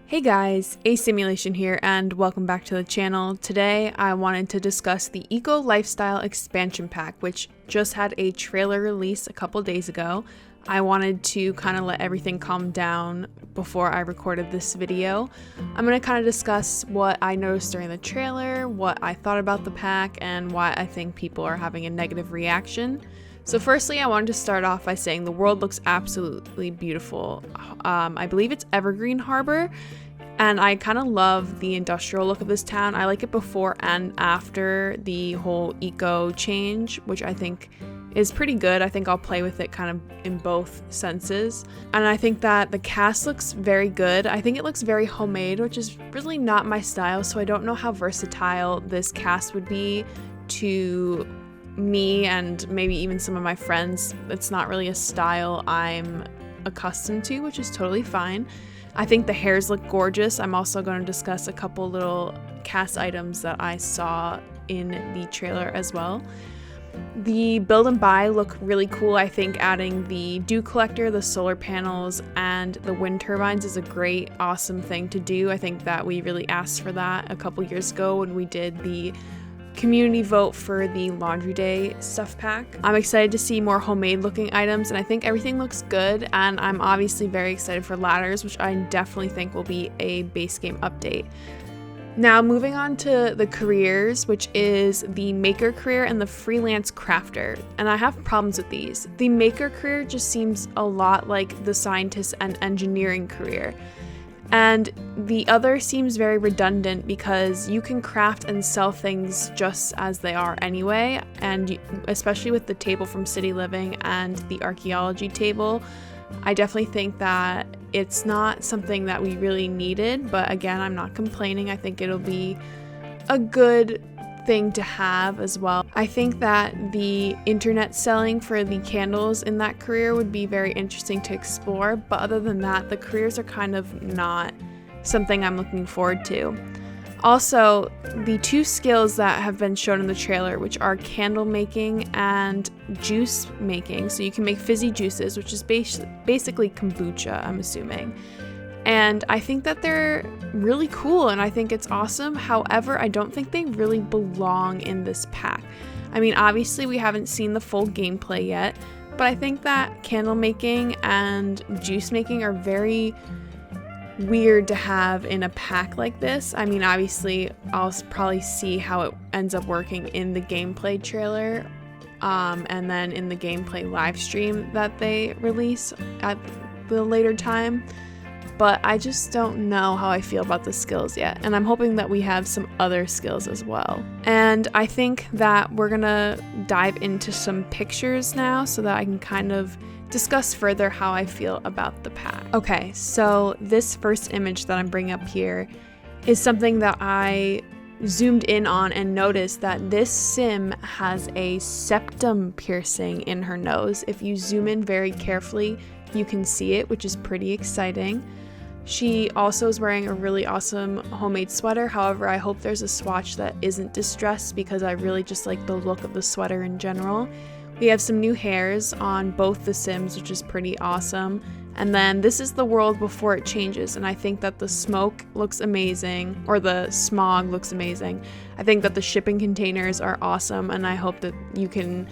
Hey guys, A Simulation here and welcome back to the channel. Today I wanted to discuss the Eco Lifestyle Expansion Pack, which just had a trailer release a couple days ago. I wanted to kind of let everything calm down before I recorded this video. I'm going to kind of discuss what I noticed during the trailer, what I thought about the pack, and why I think people are having a negative reaction. So firstly, I wanted to start off by saying the world looks absolutely beautiful. I believe it's Evergreen Harbor, and I kind of love the industrial look of this town. I like it before and after the whole eco change, which I think is pretty good. I think I'll play with it kind of in both senses. And I think that the cast looks very good. I think it looks very homemade, which is really not my style, so I don't know how versatile this cast would be to me and maybe even some of my friends. It's not really a style I'm accustomed to, which is totally fine. I think the hairs look gorgeous. I'm also going to discuss a couple little cast items that I saw in the trailer as well. The build and buy look really cool. I think adding the dew collector, the solar panels, and the wind turbines is a great, awesome thing to do. I think that we really asked for that a couple years ago when we did the community vote for the Laundry Day stuff pack. I'm excited to see more homemade looking items, and I think everything looks good, and I'm obviously very excited for ladders, which I definitely think will be a base game update. Now moving on to the careers, which is the maker career and the freelance crafter, and I have problems with these. The maker career just seems a lot like the scientist and engineering career. And the other seems very redundant because you can craft and sell things just as they are anyway, and especially with the table from City Living and the archaeology table, I definitely think that it's not something that we really needed, but again, I'm not complaining. I think it'll be a good thing to have as well. I think that the internet selling for the candles in that career would be very interesting to explore, but other than that, the careers are kind of not something I'm looking forward to. Also, the two skills that have been shown in the trailer, which are candle making and juice making, so you can make fizzy juices, which is basically kombucha, I'm assuming. And I think that they're really cool and I think it's awesome. However, I don't think they really belong in this pack. I mean, obviously we haven't seen the full gameplay yet, but I think that candle making and juice making are very weird to have in a pack like this. I mean, obviously I'll probably see how it ends up working in the gameplay trailer and then in the gameplay live stream that they release at the later time. But I just don't know how I feel about the skills yet, and I'm hoping that we have some other skills as well. And I think that we're gonna dive into some pictures now so that I can kind of discuss further how I feel about the pack. Okay, so this first image that I'm bringing up here is something that I zoomed in on and noticed that this sim has a septum piercing in her nose. If you zoom in very carefully, you can see it, which is pretty exciting. She also is wearing a really awesome homemade sweater. However, I hope there's a swatch that isn't distressed because I really just like the look of the sweater in general. We have some new hairs on both the Sims, which is pretty awesome. And then this is the world before it changes, and I think that the smoke looks amazing, or the smog looks amazing. I think that the shipping containers are awesome, and I hope that you can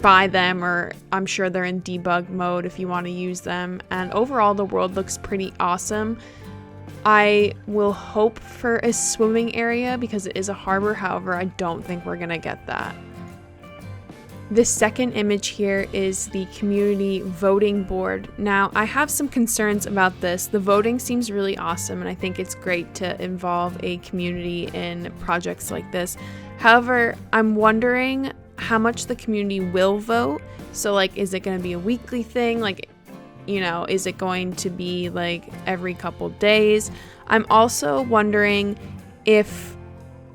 buy them, or I'm sure they're in debug mode if you want to use them. And overall the world looks pretty awesome. I will hope for a swimming area because it is a harbor. However, I don't think we're gonna get that. This second image here is the community voting board. Now, I have some concerns about this. The voting seems really awesome, and I think it's great to involve a community in projects like this. However, I'm wondering how much the community will vote. So like, is it going to be a weekly thing? Like, you know, is it going to be like every couple days? I'm also wondering if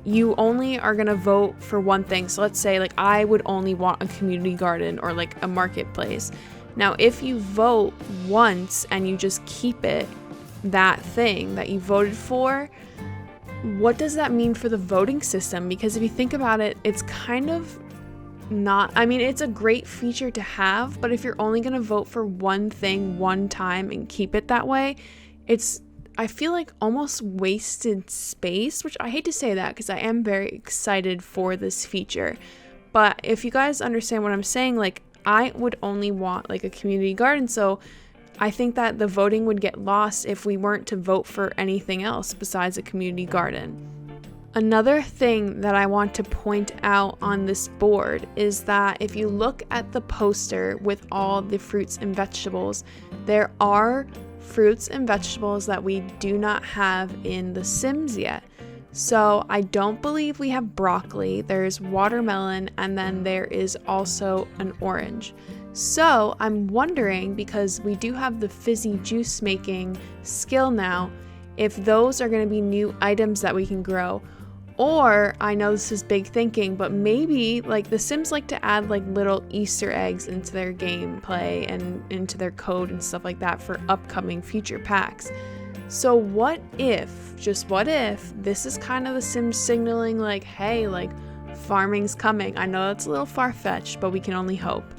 you only are going to vote for one thing. So let's say like I would only want a community garden or like a marketplace. Now, if you vote once and you just keep it that thing that you voted for, what does that mean for the voting system? Because if you think about it, it's kind of not, I mean, it's a great feature to have, but if you're only going to vote for one thing one time and keep it that way, it's I feel like almost wasted space, which I hate to say that because I am very excited for this feature. But if you guys understand what I'm saying, like I would only want like a community garden. So I think that the voting would get lost if we weren't to vote for anything else besides a community garden. Another thing that I want to point out on this board is that if you look at the poster with all the fruits and vegetables, there are fruits and vegetables that we do not have in The Sims yet. So I don't believe we have broccoli, there's watermelon, and then there is also an orange. So I'm wondering, because we do have the fizzy juice making skill now, if those are going to be new items that we can grow. Or, I know this is big thinking, but maybe like the Sims like to add like little Easter eggs into their gameplay and into their code and stuff like that for upcoming future packs. So what if, just what if, this is kind of the Sims signaling like, hey, like farming's coming. I know it's a little far-fetched, but we can only hope.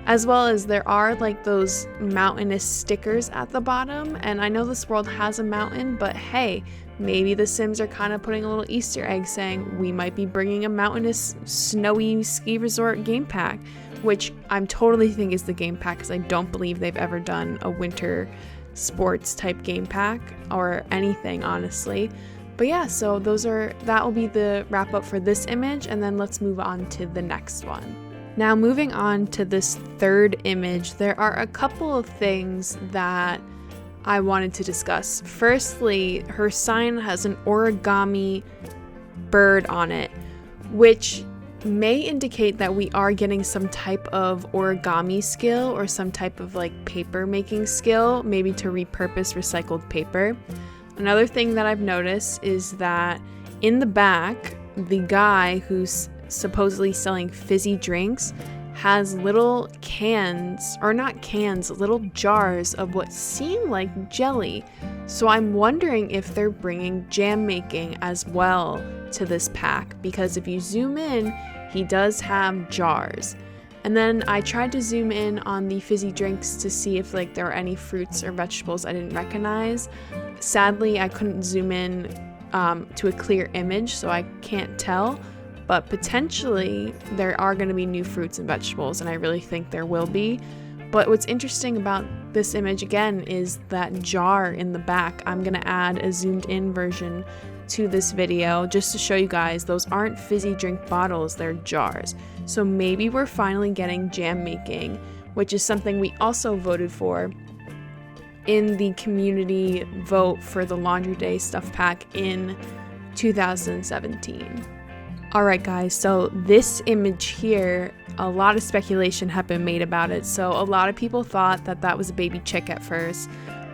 As well as there are like those mountainous stickers at the bottom, and I know this world has a mountain, but hey, maybe the Sims are kind of putting a little Easter egg saying we might be bringing a mountainous, snowy ski resort game pack, which I'm totally think is the game pack because I don't believe they've ever done a winter sports type game pack or anything, honestly. But yeah, so that will be the wrap up for this image, and then let's move on to the next one. Now moving on to this third image, there are a couple of things that I wanted to discuss. Firstly, her sign has an origami bird on it, which may indicate that we are getting some type of origami skill or some type of like paper making skill, maybe to repurpose recycled paper. Another thing that I've noticed is that in the back, the guy who's supposedly selling fizzy drinks has little cans, or not cans, little jars of what seem like jelly. So I'm wondering if they're bringing jam making as well to this pack, because if you zoom in, he does have jars. And then I tried to zoom in on the fizzy drinks to see if like there are any fruits or vegetables I didn't recognize. Sadly, I couldn't zoom in to a clear image, so I can't tell. But potentially there are going to be new fruits and vegetables, and I really think there will be. But what's interesting about this image again is that jar in the back. I'm going to add a zoomed in version to this video just to show you guys those aren't fizzy drink bottles, they're jars. So maybe we're finally getting jam making, which is something we also voted for in the community vote for the Laundry Day stuff pack in 2017. Alright guys, so this image here, a lot of speculation had been made about it. So a lot of people thought that that was a baby chick at first.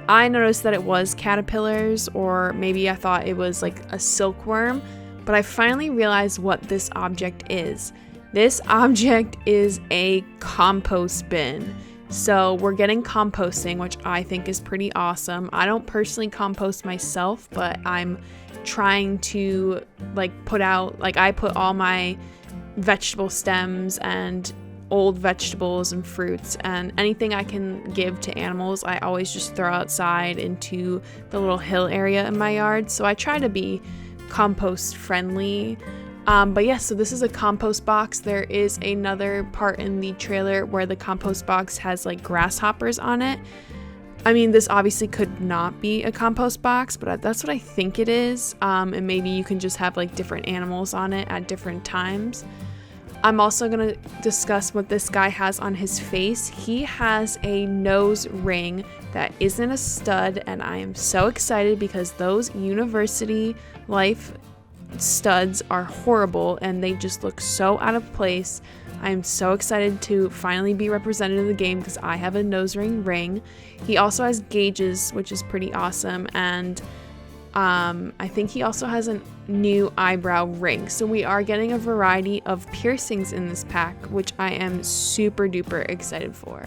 I noticed that it was caterpillars, or maybe I thought it was like a silkworm, but I finally realized what this object is. This object is a compost bin. So we're getting composting, which I think is pretty awesome. I don't personally compost myself, but I'm trying to I put all my vegetable stems and old vegetables and fruits and anything I can give to animals, I always just throw outside into the little hill area in my yard. So I try to be compost friendly. But yeah, so this is a compost box. There is another part in the trailer where the compost box has like grasshoppers on it. I mean, this obviously could not be a compost box, but that's what I think it is. And maybe you can just have like different animals on it at different times. I'm also going to discuss what this guy has on his face. He has a nose ring that isn't a stud, and I am so excited because those university life studs are horrible and they just look so out of place. I'm so excited to finally be represented in the game because I have a nose ring. He also has gauges, which is pretty awesome, and I think he also has a new eyebrow ring. So we are getting a variety of piercings in this pack, which I am super duper excited for.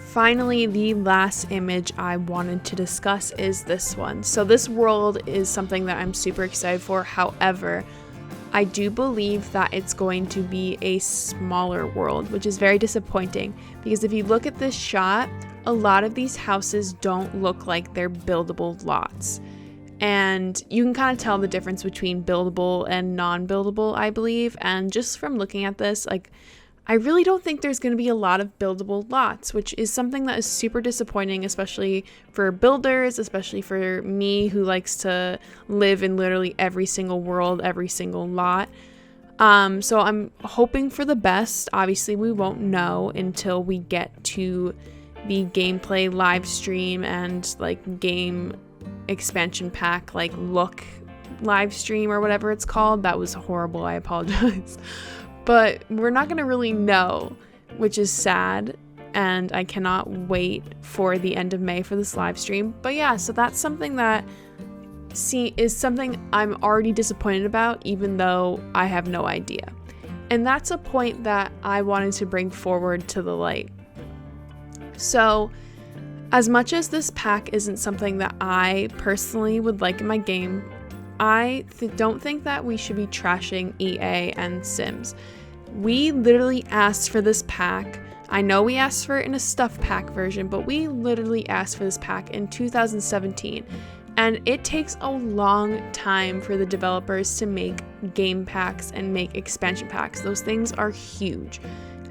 Finally, the last image I wanted to discuss is this one. So this world is something that I'm super excited for. However, I do believe that it's going to be a smaller world, which is very disappointing because if you look at this shot, a lot of these houses don't look like they're buildable lots. And you can kind of tell the difference between buildable and non-buildable, I believe. And just from looking at this, like, I really don't think there's going to be a lot of buildable lots, which is something that is super disappointing, especially for builders, especially for me who likes to live in literally every single world, every single lot. So I'm hoping for the best. Obviously, we won't know until we get to the gameplay live stream and like game expansion pack, like look live stream or whatever it's called. That was horrible. I apologize. But we're not going to really know, which is sad, and I cannot wait for the end of May for this live stream. But yeah, so that's something that is something I'm already disappointed about, even though I have no idea. And that's a point that I wanted to bring forward to the light. So, as much as this pack isn't something that I personally would like in my game, I don't think that we should be trashing EA and Sims. We literally asked for this pack. I know we asked for it in a stuff pack version, but we literally asked for this pack in 2017. And it takes a long time for the developers to make game packs and make expansion packs. Those things are huge.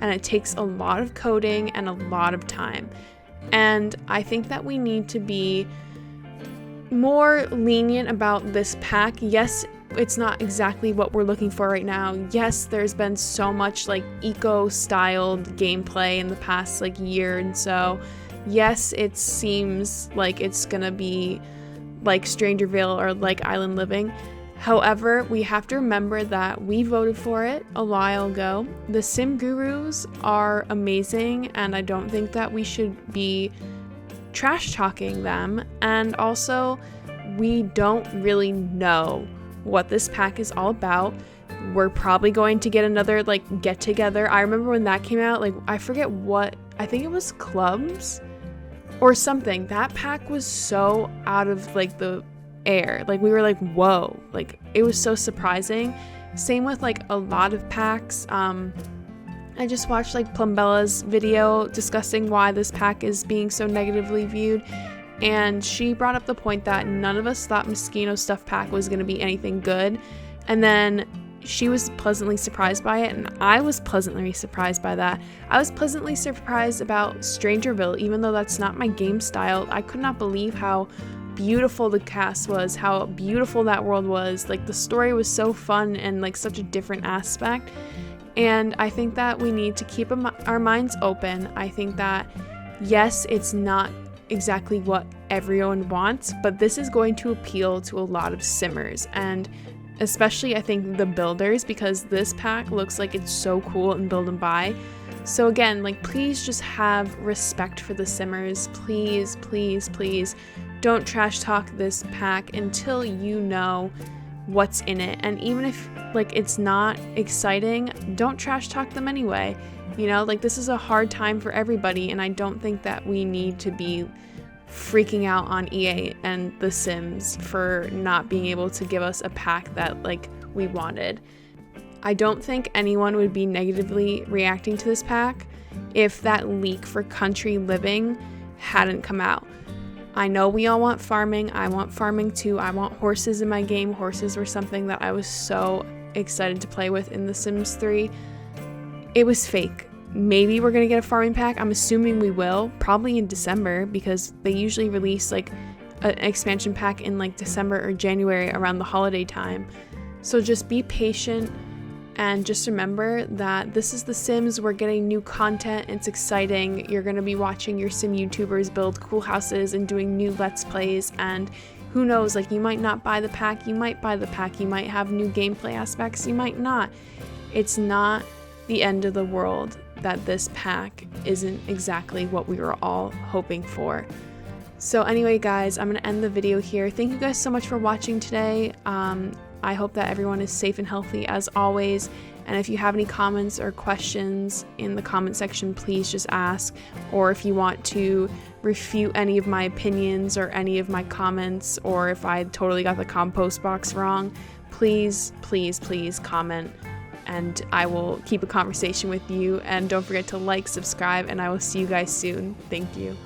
And it takes a lot of coding and a lot of time. And I think that we need to be more lenient about this pack. Yes, it's not exactly what we're looking for right now. Yes, there's been so much like eco-styled gameplay in the past like year, and so yes, it seems like it's gonna be like Strangerville or like Island Living. However, we have to remember that we voted for it a while ago. The Sim Gurus are amazing, and I don't think that we should be trash talking them. And also, we don't really know what this pack is all about. We're probably going to get another like get together. I remember when that came out, like I forget what, I think it was Clubs or something. That pack was so out of like the air. Like we were like, whoa, like it was so surprising. Same with like a lot of packs. I just watched like Plumbella's video discussing why this pack is being so negatively viewed, and she brought up the point that none of us thought Moschino Stuff Pack was going to be anything good, and then she was pleasantly surprised by it, and I was pleasantly surprised by that. I was pleasantly surprised about Strangerville, even though that's not my game style. I could not believe how beautiful the cast was, how beautiful that world was. Like the story was so fun and like such a different aspect. And I think that we need to keep our minds open. I think that, yes, it's not exactly what everyone wants, but this is going to appeal to a lot of simmers, and especially I think the builders, because this pack looks like it's so cool and build and buy. So again, like please just have respect for the simmers. Please, please, please don't trash talk this pack until you know what's in it. And even if like it's not exciting, don't trash talk them anyway. You know, like this is a hard time for everybody, and I don't think that we need to be freaking out on EA and The Sims for not being able to give us a pack that like we wanted. I don't think anyone would be negatively reacting to this pack if that leak for Country Living hadn't come out. I know we all want farming. I want farming too. I want horses in my game. Horses were something that I was so excited to play with in The Sims 3. It was fake. Maybe we're gonna get a farming pack. I'm assuming we will, probably in December, because they usually release like an expansion pack in like December or January around the holiday time. So just be patient and just remember that this is The Sims. We're getting new content. It's exciting. You're gonna be watching your Sim YouTubers build cool houses and doing new Let's Plays, and who knows, like you might not buy the pack, you might buy the pack, you might have new gameplay aspects, you might not. It's not the end of the world that this pack isn't exactly what we were all hoping for. So anyway guys, I'm gonna end the video here. Thank you guys so much for watching today. I hope that everyone is safe and healthy as always, and if you have any comments or questions in the comment section, please just ask, or if you want to refute any of my opinions or any of my comments, or if I totally got the compost box wrong, please, please, please comment, and I will keep a conversation with you. And don't forget to like, subscribe, and I will see you guys soon. Thank you.